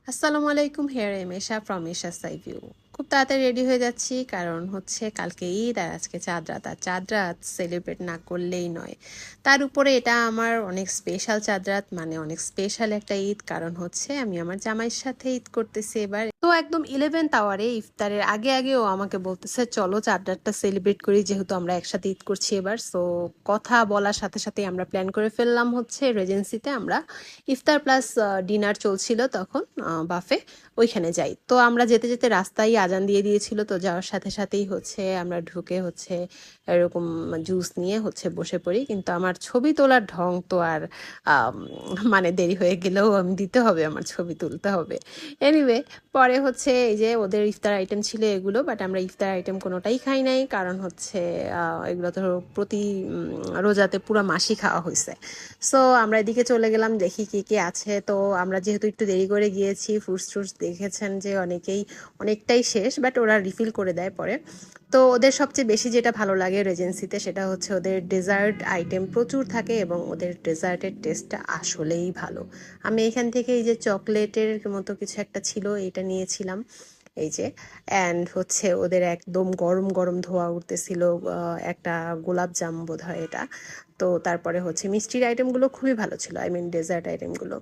আসসালামু আলাইকুম, hair M Esha from এশা সাইভিউ। খুব তাড়াতাড়ি রেডি হয়ে যাচ্ছি, কারণ হচ্ছে কালকে ঈদ আর আজকে চাঁদ রাত। আর চাঁদ রাত সেলিব্রেট না করলেই নয়। তার উপরে এটা আমার অনেক স্পেশাল চাঁদ রাত, মানে অনেক স্পেশাল একটা ঈদ। কারণ হচ্ছে আমি আমার জামাইয়ের সাথে ঈদ করতেছি এবার। তো একদম 11th আওয়ারে ইফতারের আগে আগে ও আমাকে বলতেছে চলো চাঁদ রাতটা সেলিব্রেট করি, যেহেতু আমরা একসাথে ঈদ করছি এবার। সো কথা বলার সাথে সাথে আমরা প্ল্যান করে ফেললাম হচ্ছে রেজেন্সিতে আমরা ইফতার প্লাস ডিনার চলছিল তখন বাফে, ওইখানে যাই। তো আমরা যেতে যেতে রাস্তায় আজান দিয়ে দিয়েছিল, তো যাওয়ার সাথে সাথেই হচ্ছে আমরা ঢুকে হচ্ছে এরকম জুস নিয়ে হচ্ছে বসে পড়ি। কিন্তু আমার ছবি তোলার ঢং তো আর মানে দেরি হয়ে গেলেও আমি দিতে হবে, আমার ছবি তুলতে হবে। এনিওয়ে, পরে হচ্ছে এই যে ওদের ইফতার আইটেম ছিল এগুলো, বাট আমরা ইফতার আইটেম কোনোটাই খাই নাই, কারণ হচ্ছে এগুলো তো প্রতি রোজাতে পুরো মাসই খাওয়া হয়েছে। সো আমরা এদিকে চলে গেলাম, দেখি কি কি আছে। তো আমরা যেহেতু একটু দেরি করে গিয়েছি, ফ্রুটস ট্রুটস দেখেছেন যে অনেকটাই শেষ, বাট ওরা রিফিল করে দেয় পরে। তো ওদের সবচেয়ে বেশি যেটা ভালো লাগে রেজেন্সিতে সেটা হচ্ছে ওদের ডেজার্ট আইটেম প্রচুর থাকে, এবং ওদের ডেজার্টের টেস্টটা আসলেই ভালো। আমি এখান থেকে এই যে চকলেটের মতো কিছু একটা ছিল, এটা নিয়েছিলাম এই যে। অ্যান্ড হচ্ছে ওদের একদম গরম গরম ধোয়া উঠতেছিল একটা গোলাপ জাম বোধ হয় এটা। তো তারপরে হচ্ছে মিষ্টির আইটেমগুলো খুবই ভালো ছিল, আই মিন ডেজার্ট আইটেমগুলো।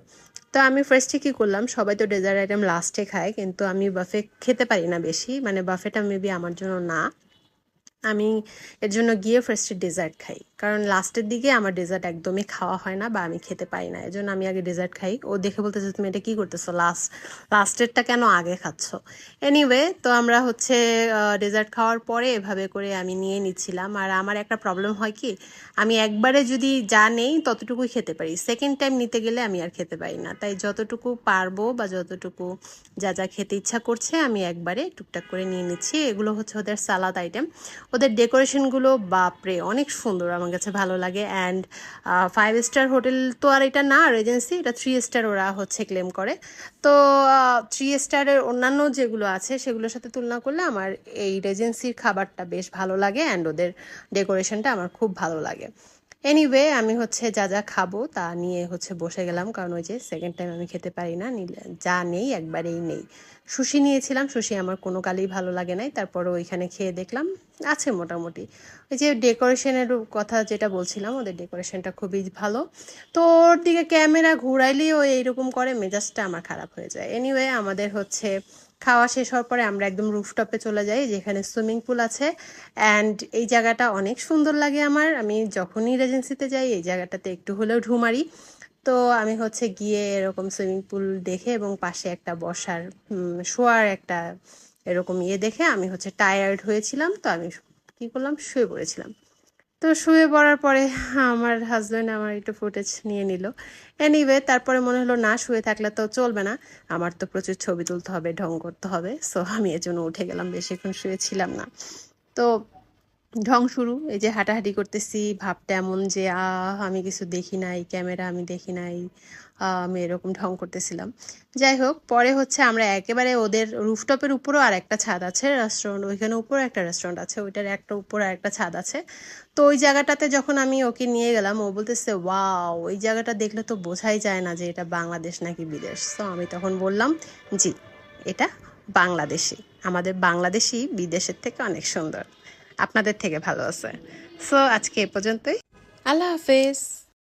তো আমি ফার্স্টে কী করলাম, সবাই তো ডেজার্ট আইটেম লাস্টে খায়, কিন্তু আমি বাফে খেতে পারি না বেশি, মানে বাফেটা মেবি আমার জন্য না। আমি এর জন্য গিয়ে ফার্স্টে ডেজার্ট খাই, কারণ লাস্টের দিকে আমার ডেজার্ট একদমই খাওয়া হয় না বা আমি খেতে পারি না, এজন্য আমি আগে ডেজার্ট খাই। ও দেখে বলতেছে তুমি এটা কী করতেছো, লাস্টেরটা কেন আগে খাচ্ছ। এনিওয়ে, তো আমরা হচ্ছে ডেজার্ট খাওয়ার পরে এভাবে করে আমি নিয়ে নিচ্ছিলাম। আর আমার একটা প্রবলেম হয় কি, আমি একবারে যদি যা নেই ততটুকুই খেতে পারি, সেকেন্ড টাইম নিতে গেলে আমি আর খেতে পারি না। তাই যতটুকু পারবো বা যতটুকু যা যা খেতে ইচ্ছা করছে আমি একবারে টুকটাক করে নিয়ে নিচ্ছি। এগুলো হচ্ছে ওদের সালাদ আইটেম। ওদের ডেকোরেশনগুলো বাপরে অনেক সুন্দর, আমার কাছে ভালো লাগে। অ্যান্ড 5 স্টার হোটেল তো আর এটা না, রেজেন্সি, এটা 3 স্টার ওরা হচ্ছে ক্লেম করে। তো 3 স্টারের অন্যান্য যেগুলো আছে সেগুলোর সাথে তুলনা করলে আমার এই রেজেন্সির খাবারটা বেশ ভালো লাগে, অ্যান্ড ওদের ডেকোরেশনটা আমার খুব ভালো লাগে। এনিওয়ে, আমি হচ্ছে যা যা খাবো তা নিয়ে হচ্ছে বসে গেলাম, কারণ ওই যে সেকেন্ড টাইম আমি খেতে পারি না, নিলে যা নেই একবারেই নেই। সুশি নিয়েছিলাম, সুশি আমার কোনো কালেই ভালো লাগে নাই, তারপরে ওইখানে খেয়ে দেখলাম আছে মোটামুটি। ওই যে ডেকোরেশনের কথা যেটা বলছিলাম, ওদের ডেকোরেশনটা খুবই ভালো। তো ওর দিকে ক্যামেরা ঘুরাইলেই ও এইরকম করে, মেজাজটা আমার খারাপ হয়ে যায়। এনিওয়ে, আমাদের হচ্ছে খাওয়া শেষ হওয়ার পরে আমরা একদম রুফটপে চলে যাই, যেখানে সুইমিং পুল আছে। অ্যান্ড এই জায়গাটা অনেক সুন্দর লাগে আমার, আমি যখনই রেজেন্সিতে যাই এই জায়গাটাতে একটু হলেও ঢু মারি। তো আমি হচ্ছে গিয়ে এরকম সুইমিং পুল দেখে এবং পাশে একটা বসার শোয়ার একটা এরকম দেখে আমি হচ্ছে টায়ার্ড হয়েছিলাম, তো আমি কী করলাম, শুয়ে পড়েছিলাম। তো শুয়ে পড়ার পরে আমার হাজব্যান্ড আমার একটু ফুটেজ নিয়ে নিল। এনিওয়ে, তারপরে মনে হলো না, শুয়ে থাকলে তো চলবে না, আমার তো প্রচুর ছবি তুলতে হবে, ঢং করতে হবে। সো আমি এর জন্য উঠে গেলাম, বেশিক্ষণ শুয়েছিলাম না। তো ঢং শুরু, এই যে হাঁটাহাঁটি করতেছি, ভাবটা এমন যে আমি কিছু দেখি নাই, ক্যামেরা আমি দেখি নাই, আমি এরকম ঢং করতেছিলাম। যাই হোক, পরে হচ্ছে আমরা একেবারে ওদের রুফটপের উপরও আর একটা ছাদ আছে রেস্টুরেন্ট, ওইখানে উপরে একটা রেস্টুরেন্ট আছে, ওইটার একটা উপরে আর একটা ছাদ আছে। তো ওই জায়গাটাতে যখন আমি ওকে নিয়ে গেলাম, ও বলতেছে ওয়াও, ওই জায়গাটা দেখলে তো বোঝাই যায় না যে এটা বাংলাদেশ নাকি বিদেশ। তো আমি তখন বললাম জি, এটা বাংলাদেশি, আমাদের বাংলাদেশি বিদেশের থেকে অনেক সুন্দর, আপনাদের থেকে ভালো আছে। সো আজকে এ পর্যন্তই, আল্লাহ হাফেজ।